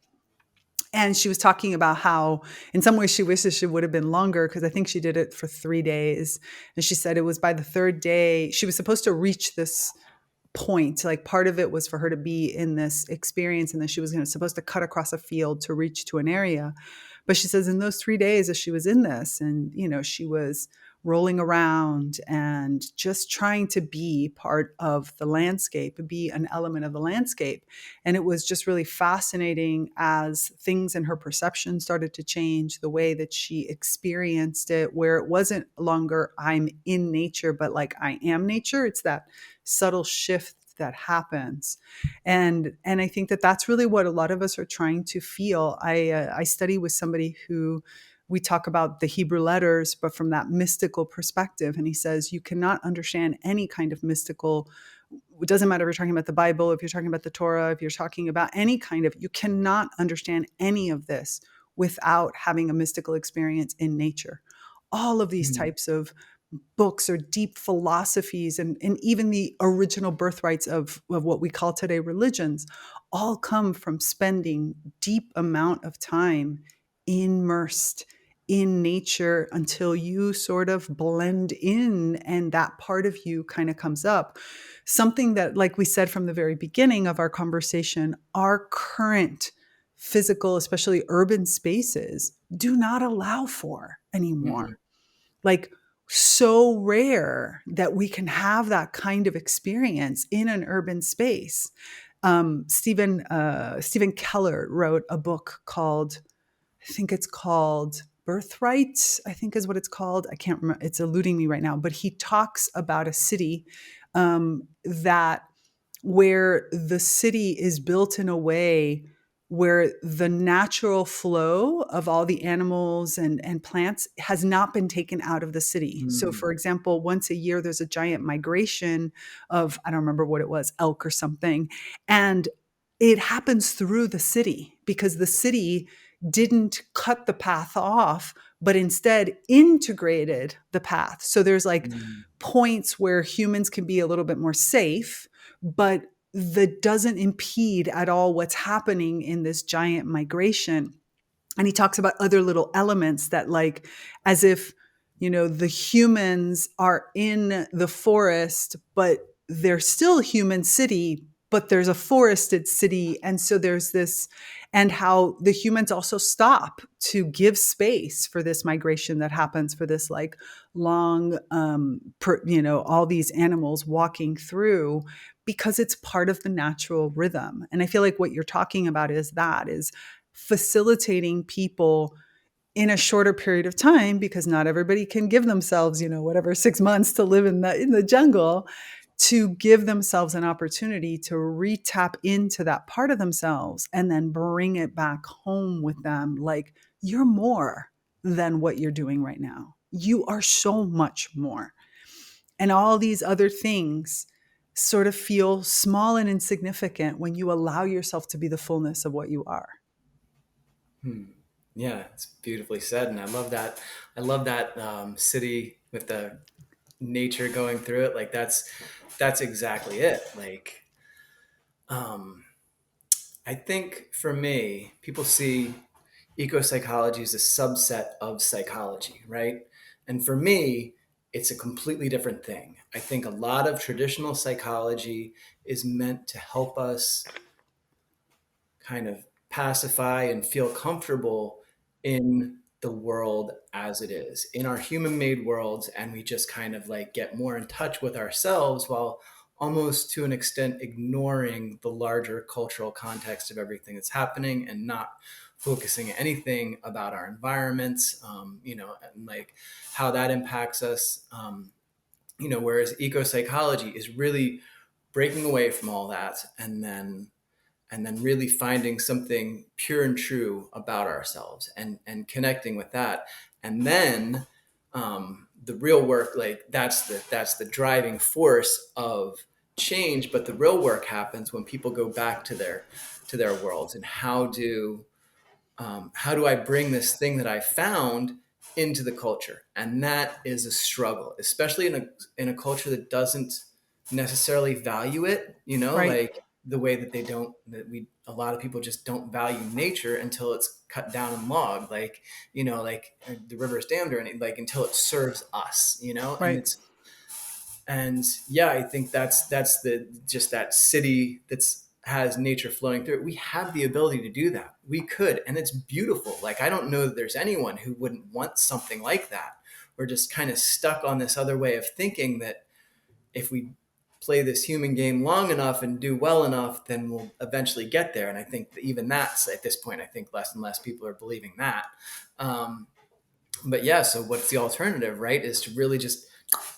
And she was talking about how in some ways she wishes she would have been longer because I think she did it for 3 days. And she said it was by the third day she was supposed to reach this point. Like part of it was for her to be in this experience, and then she was supposed to cut across a field to reach to an area. But she says in those 3 days as she was in this, and she was rolling around and just trying to be part of the landscape, be an element of the landscape. And it was just really fascinating as things in her perception started to change, the way that she experienced it, where it wasn't longer I'm in nature, but like I am nature. It's that subtle shift that happens. And I think that that's really what a lot of us are trying to feel. I study with somebody who we talk about the Hebrew letters, but from that mystical perspective. And he says you cannot understand any kind of mystical. It doesn't matter if you're talking about the Bible, if you're talking about the Torah, if you're talking about any kind of, you cannot understand any of this without having a mystical experience in nature. All of these Hmm. types of books or deep philosophies and even the original birthrights of what we call today religions all come from spending deep amount of time immersed in nature until you sort of blend in and that part of you kind of comes up. Something that, like we said from the very beginning of our conversation, our current physical, especially urban spaces, do not allow for anymore. Hmm. Like, so rare that we can have that kind of experience in an urban space. Stephen Keller wrote a book called, I think it's called Birthright, I think is what it's called. I can't remember. It's eluding me right now. But he talks about a city that where the city is built in a way where the natural flow of all the animals and plants has not been taken out of the city. So, Hmm. for example, once a year, there's a giant migration of, I don't remember what it was, elk or something. And it happens through the city because the city didn't cut the path off, but instead integrated the path. So there's like Hmm. points where humans can be a little bit more safe, but that doesn't impede at all what's happening in this giant migration. And he talks about other little elements that, like, as if the humans are in the forest, but they're still human city, but there's a forested city. And so there's this, and how the humans also stop to give space for this migration that happens, for this like long all these animals walking through, because it's part of the natural rhythm. And I feel like what you're talking about is facilitating people in a shorter period of time, because not everybody can give themselves, whatever, 6 months to live in the jungle, to give themselves an opportunity to re-tap into that part of themselves and then bring it back home with them. Like, you're more than what you're doing right now. You are so much more. And all these other things sort of feel small and insignificant when you allow yourself to be the fullness of what you are. Hmm. Yeah, it's beautifully said, and I love that. I love that city with the nature going through it. Like that's exactly it. Like, um, I think for me, people see ecopsychology as a subset of psychology, right? And for me, it's a completely different thing. I think a lot of traditional psychology is meant to help us kind of pacify and feel comfortable in the world as it is in our human made worlds, and we just kind of like get more in touch with ourselves while almost to an extent ignoring the larger cultural context of everything that's happening and not focusing anything about our environments, and like how that impacts us. Whereas ecopsychology is really breaking away from all that and then really finding something pure and true about ourselves and connecting with that. And then the real work, like that's the driving force of change. But the real work happens when people go back to their worlds, and how do I bring this thing that I found into the culture? And that is a struggle, especially in a culture that doesn't necessarily value it, Right. like the way that a lot of people just don't value nature until it's cut down and logged, like, like the river's dammed or anything, like until it serves us, Right. and yeah, I think that's the just that city that's has nature flowing through it. We have the ability to do that. We could, and it's beautiful. Like, I don't know that there's anyone who wouldn't want something like that. We're just kind of stuck on this other way of thinking that if we play this human game long enough and do well enough, then we'll eventually get there. And I think that even that's at this point, I think less and less people are believing that. Um, but yeah, so what's the alternative, right? Is to really just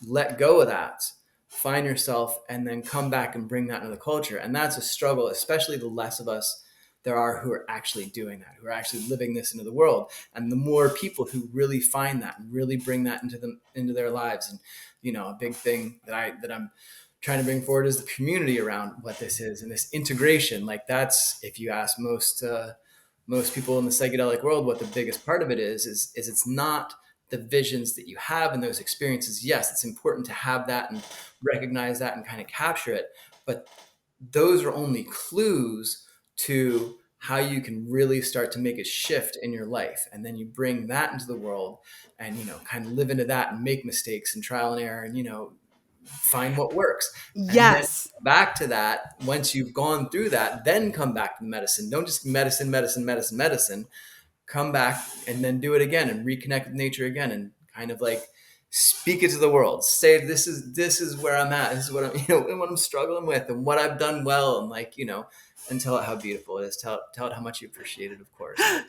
let go of that, find yourself, and then come back and bring that into the culture. And that's a struggle, especially the less of us there are who are actually doing that, who are actually living this into the world. And the more people who really find that and really bring that into their lives. And, a big thing that I'm trying to bring forward is the community around what this is and this integration. Like, that's, if you ask most people in the psychedelic world, what the biggest part of it is it's not the visions that you have and those experiences. Yes, it's important to have that and recognize that and kind of capture it, but those are only clues to how you can really start to make a shift in your life. And then you bring that into the world and, kind of live into that and make mistakes and trial and error and, find what works. And then Yes. back to that, once you've gone through that, then come back to the medicine. Don't just medicine, medicine, medicine, medicine. Come back and then do it again and reconnect with nature again and kind of like speak it to the world. Say, this is where I'm at. This is what I'm, and what I'm struggling with and what I've done well. And like, and tell it how beautiful it is. Tell it how much you appreciate it, of course, and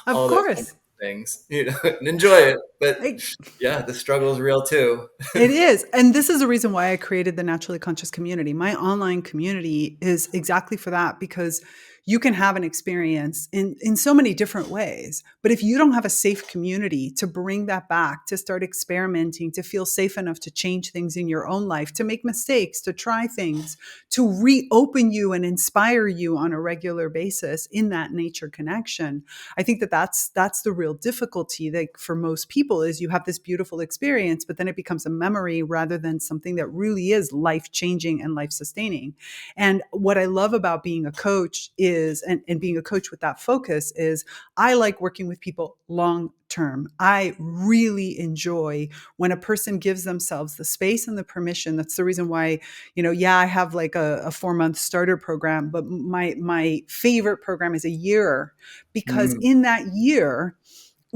Of all those wonderful course. things, and enjoy it. But I, yeah, the struggle is real too. It is. And this is the reason why I created the Naturally Conscious community. My online community is exactly for that, because you can have an experience in so many different ways. But if you don't have a safe community to bring that back, to start experimenting, to feel safe enough to change things in your own life, to make mistakes, to try things, to reopen you and inspire you on a regular basis in that nature connection, I think that that's the real difficulty, like for most people, is you have this beautiful experience, but then it becomes a memory rather than something that really is life changing and life sustaining. And what I love about being a coach is, and being a coach with that focus is, I like working with people long term. I really enjoy when a person gives themselves the space and the permission. That's the reason why, yeah, I have like a 4-month starter program, but my favorite program is a year, because Mm, in that year,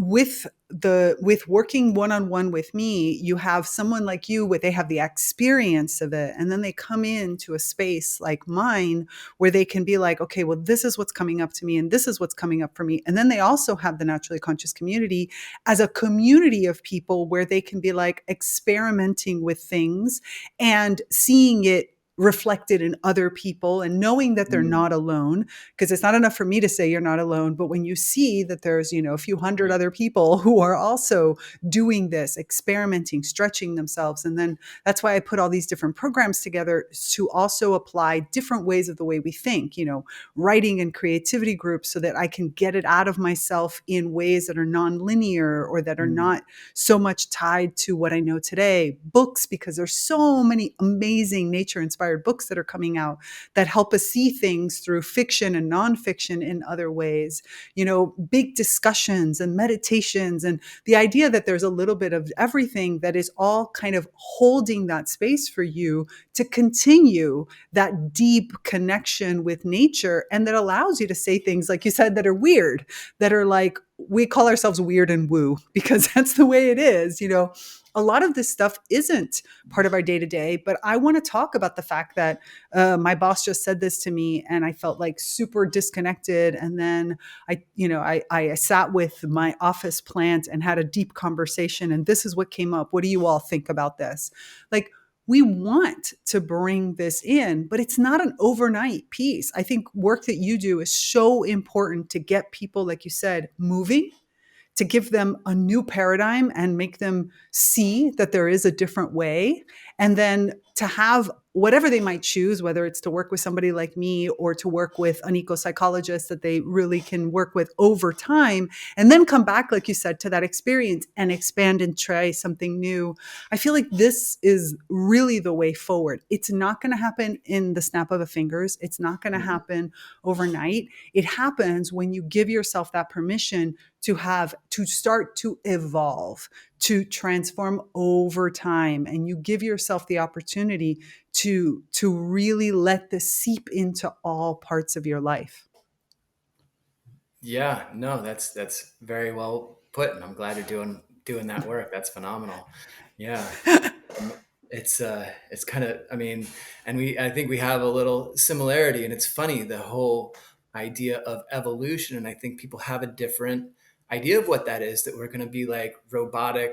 with working one-on-one with me, you have someone like you, where they have the experience of it, and then they come into a space like mine where they can be like, okay, well, this is what's coming up to me and this is what's coming up for me. And then they also have the Naturally Conscious community as a community of people where they can be like experimenting with things and seeing it reflected in other people and knowing that they're mm, not alone, because it's not enough for me to say you're not alone, but when you see that there's, a few hundred right. other people who are also doing this, experimenting, stretching themselves. And then that's why I put all these different programs together, to also apply different ways of the way we think, writing and creativity groups, so that I can get it out of myself in ways that are non-linear or that are Mm, not so much tied to what I know today. Books, because there's so many amazing nature inspired books that are coming out that help us see things through fiction and nonfiction in other ways, big discussions and meditations, and the idea that there's a little bit of everything that is all kind of holding that space for you to continue that deep connection with nature, and that allows you to say things, like you said, that are weird, that are like, we call ourselves weird and woo because that's the way it is. A lot of this stuff isn't part of our day to day, but I want to talk about the fact that my boss just said this to me and I felt like super disconnected. And then I sat with my office plant and had a deep conversation. And this is what came up. What do you all think about this? Like, we want to bring this in, but it's not an overnight piece. I think work that you do is so important to get people, like you said, moving, to give them a new paradigm and make them see that there is a different way. And then to have whatever they might choose, whether it's to work with somebody like me or to work with an ecopsychologist that they really can work with over time, and then come back, like you said, to that experience and expand and try something new. I feel like this is really the way forward. It's not going to happen in the snap of a fingers. It's not going to happen overnight. It happens when you give yourself that permission to start to evolve, to transform over time. And you give yourself the opportunity to really let this seep into all parts of your life. Yeah, no, that's very well put, and I'm glad you're doing that work. That's phenomenal. Yeah. Um, it's kind of, I mean, and I think we have a little similarity, and it's funny, the whole idea of evolution. And I think people have a different idea of what that is, that we're going to be like robotic,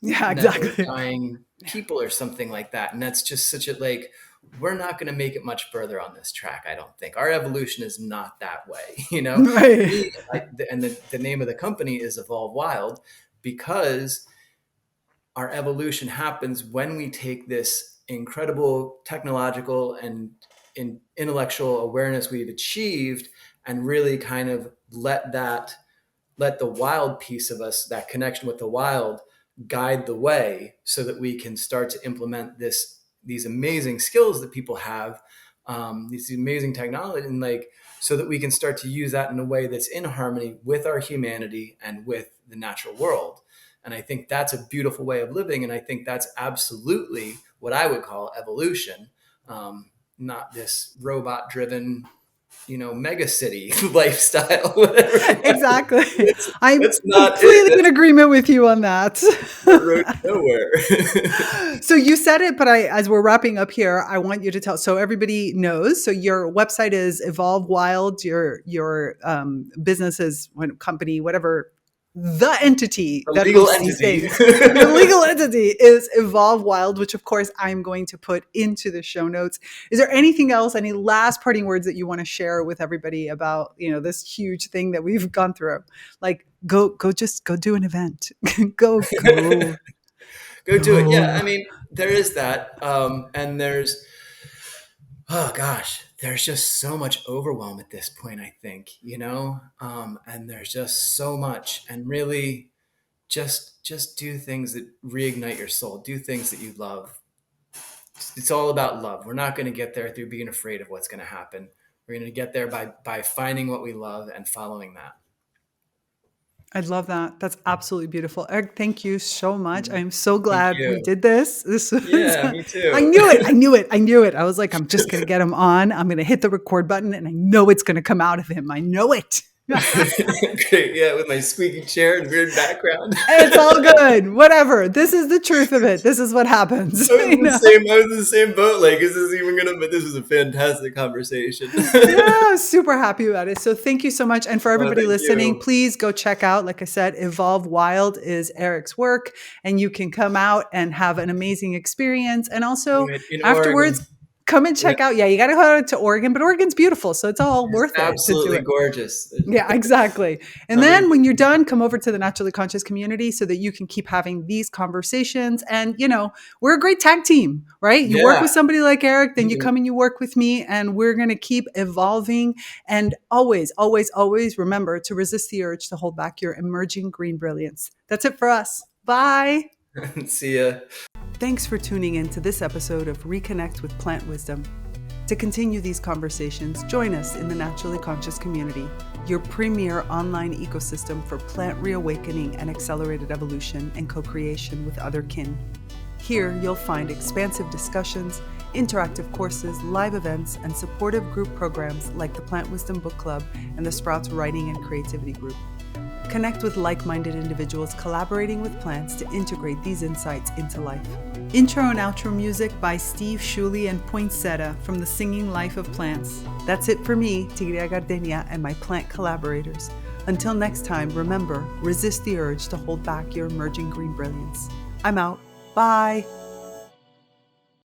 Yeah, never exactly. dying people or something like that. And that's just such a, like, we're not going to make it much further on this track. I don't think our evolution is not that way, Right. and the name of the company is Evolve Wild, because our evolution happens when we take this incredible technological and intellectual awareness we've achieved and really kind of let the wild piece of us, that connection with the wild, guide the way, so that we can start to implement these amazing skills that people have, these amazing technology, and like, so that we can start to use that in a way that's in harmony with our humanity and with the natural world. And I think that's a beautiful way of living. And I think that's absolutely what I would call evolution, not this robot driven, mega city lifestyle, whatever. Exactly. I'm That's not it. completely in agreement with you on that. That road to nowhere. So you said it, but as we're wrapping up here, I want you to tell, so everybody knows. So your website is Evolve Wild, your business is, company, whatever, the entity A that legal hosts these entity. things. Your legal entity is Evolve Wild, which of course I'm going to put into the show notes. Is there anything else, any last parting words that you want to share with everybody about, this huge thing that we've gone through? Like, just go do an event. go. Go do it. Yeah, I mean, there is that. And oh gosh, there's just so much overwhelm at this point, I think, and there's just so much, and really just do things that reignite your soul, do things that you love. It's all about love. We're not going to get there through being afraid of what's going to happen. We're going to get there by finding what we love and following that. I love that. That's absolutely beautiful. Eric, thank you so much. I'm so Thank glad we you. did this. This was, Yeah, me too. I knew it. I knew it. I knew it. I was like, I'm just going to get him on. I'm going to hit the record button and I know it's going to come out of him. I know it. Great. Yeah, with my squeaky chair and weird background. It's all good. Whatever. This is the truth of it. This is what happens. I was in the same boat. Like, is this even but this was a fantastic conversation. Yeah, super happy about it. So thank you so much. And for everybody listening, you. please go check out, like I said, Evolve Wild is Erik's work, and you can come out and have an amazing experience. And also in afterwards, Oregon. come and check out. Yeah, you got to go to Oregon, but Oregon's beautiful. So it's all worth it. Absolutely gorgeous. Yeah, exactly. And then when you're done, come over to the Naturally Conscious community so that you can keep having these conversations. And, we're a great tag team, right? You work with somebody like Erik, then you come and you work with me, and we're going to keep evolving. And always, always, always remember to resist the urge to hold back your emerging green brilliance. That's it for us. Bye. See ya. Thanks for tuning in to this episode of ReConnect with Plant Wisdom. To continue these conversations, join us in the Naturally Conscious community, your premier online ecosystem for plant reawakening and accelerated evolution and co-creation with other kin. Here, you'll find expansive discussions, interactive courses, live events, and supportive group programs like the Plant Wisdom Book Club and the Sprouts Writing and Creativity Group. Connect with like-minded individuals collaborating with plants to integrate these insights into life. Intro and outro music by Steve Shuley and Poinsettia from The Singing Life of Plants. That's it for me, Tigria Gardenia, and my plant collaborators. Until next time, remember, resist the urge to hold back your emerging green brilliance. I'm out. Bye.